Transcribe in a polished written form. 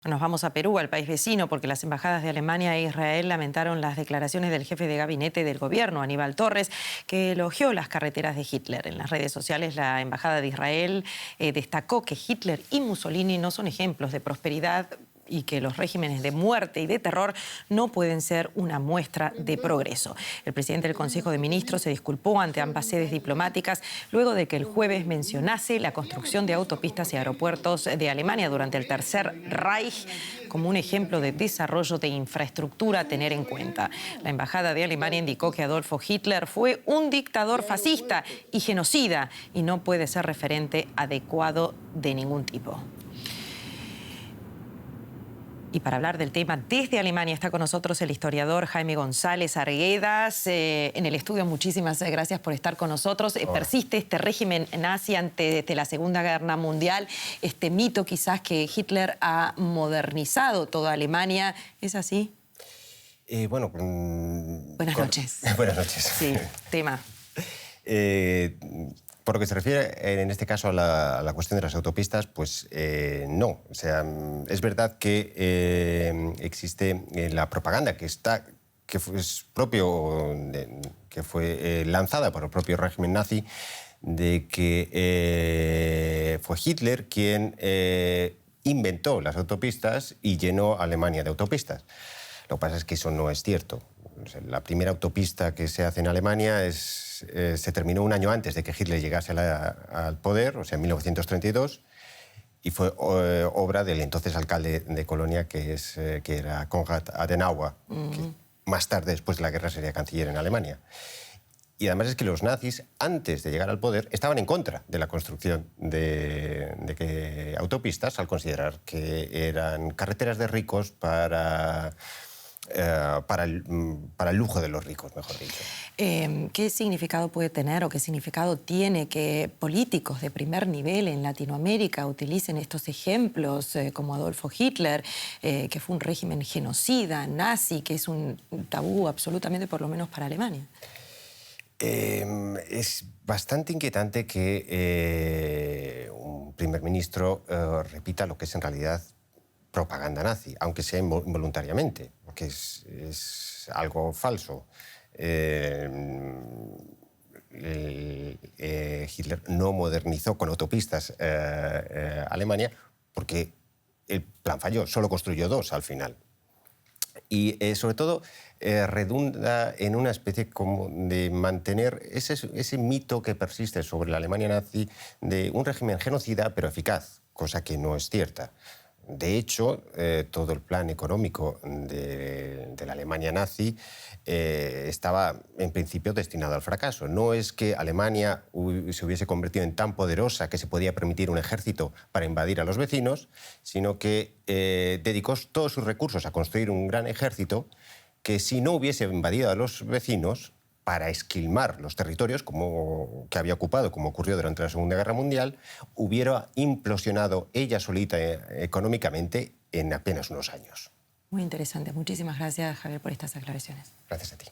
Nos vamos a Perú, al país vecino, porque las embajadas de Alemania e Israel lamentaron las declaraciones del jefe de gabinete del gobierno, Aníbal Torres, que elogió las carreteras de Hitler. En las redes sociales, la embajada de Israel destacó que Hitler y Mussolini no son ejemplos de prosperidad y que los regímenes de muerte y de terror no pueden ser una muestra de progreso. El presidente del Consejo de Ministros se disculpó ante ambas sedes diplomáticas luego de que el jueves mencionase la construcción de autopistas y aeropuertos de Alemania durante el Tercer Reich como un ejemplo de desarrollo de infraestructura a tener en cuenta. La embajada de Alemania indicó que Adolfo Hitler fue un dictador fascista y genocida y no puede ser referente adecuado de ningún tipo. Y para hablar del tema desde Alemania está con nosotros el historiador Jaime González Arguedas. En el estudio, muchísimas gracias por estar con nosotros. Persiste este régimen nazi desde la Segunda Guerra Mundial, este mito quizás que Hitler ha modernizado toda Alemania. ¿Es así? Buenas noches. Buenas noches. Sí, tema. Por lo que se refiere, en este caso, a la cuestión de las autopistas, pues no. O sea, es verdad que existe la propaganda que fue lanzada por el propio régimen nazi, de que fue Hitler quien inventó las autopistas y llenó a Alemania de autopistas. Lo que pasa es que eso no es cierto. O sea, la primera autopista que se hace en Alemania se terminó un año antes de que Hitler llegase al poder, o sea, en 1932, y fue obra del entonces alcalde de Colonia, que era Konrad Adenauer, que más tarde, después de la guerra, sería canciller en Alemania. Y además es que los nazis, antes de llegar al poder, estaban en contra de la construcción de autopistas, al considerar que eran carreteras de ricos para el lujo de los ricos, mejor dicho. ¿Qué significado puede tener o qué significado tiene que políticos de primer nivel en Latinoamérica utilicen estos ejemplos como Adolfo Hitler, que fue un régimen genocida, nazi, que es un tabú absolutamente, por lo menos para Alemania? Es bastante inquietante que un primer ministro repita lo que es en realidad propaganda nazi, aunque sea involuntariamente, porque es algo falso. Hitler no modernizó con autopistas Alemania porque el plan falló, solo construyó 2 al final. Y sobre todo redunda en una especie como de mantener ese mito que persiste sobre la Alemania nazi de un régimen genocida pero eficaz, cosa que no es cierta. De hecho, todo el plan económico de la Alemania nazi estaba, en principio, destinado al fracaso. No es que Alemania se hubiese convertido en tan poderosa que se podía permitir un ejército para invadir a los vecinos, sino que dedicó todos sus recursos a construir un gran ejército que, si no hubiese invadido a los vecinos, para esquilmar los territorios que había ocupado, como ocurrió durante la Segunda Guerra Mundial, hubiera implosionado ella solita económicamente en apenas unos años. Muy interesante. Muchísimas gracias, Javier, por estas aclaraciones. Gracias a ti.